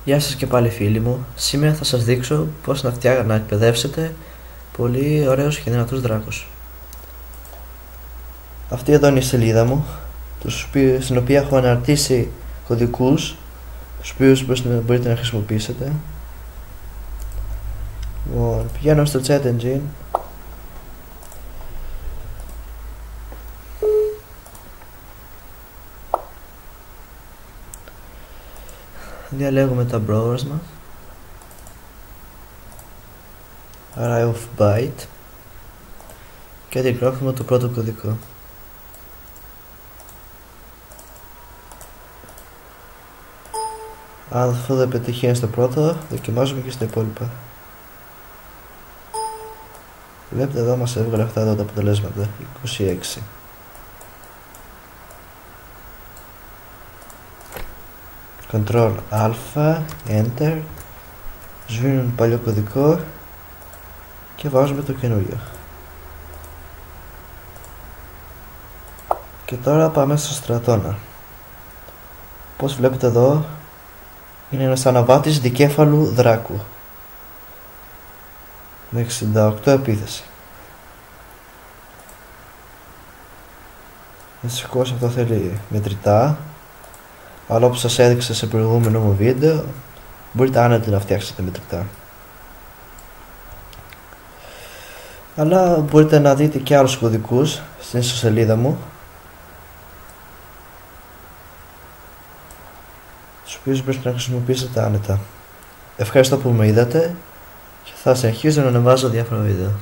Γεια σας και πάλι φίλοι μου. Σήμερα θα σας δείξω πώς να εκπαιδεύσετε πολύ ωραίους και δυνατούς δράκους. Αυτή εδώ είναι η σελίδα μου, στην οποία έχω αναρτήσει κωδικούς, τους οποίους μπορείτε να χρησιμοποιήσετε. Πηγαίνω στο Chat Engine. Διαλέγουμε τα browsers μας. Array of Byte και αντιγράφουμε το πρώτο κωδικό. Αν αυτό δεν πετυχαίνει στο πρώτο, δοκιμάζουμε και στα υπόλοιπα. Βλέπετε εδώ μας έβγαλε αυτά εδώ τα αποτελέσματα, 26. Ctrl Α, Enter, σβήνουμε παλιό κωδικό και βάζουμε το καινούριο. Και τώρα πάμε στο στρατόνα. Όπως βλέπετε εδώ, είναι ένας αναβάτης δικέφαλου δράκου με 68 επίθεση. Δυστυχώς αυτό θέλει μετρητά, αλλά όπως σας έδειξα σε προηγούμενο μου βίντεο, μπορείτε άνετα να φτιάξετε μετρητά. Αλλά μπορείτε να δείτε και άλλους κωδικούς στην ιστοσελίδα μου, τους οποίους μπορείτε να χρησιμοποιήσετε άνετα. Ευχαριστώ που με είδατε και θα συνεχίζω να ανεβάζω διάφορα βίντεο.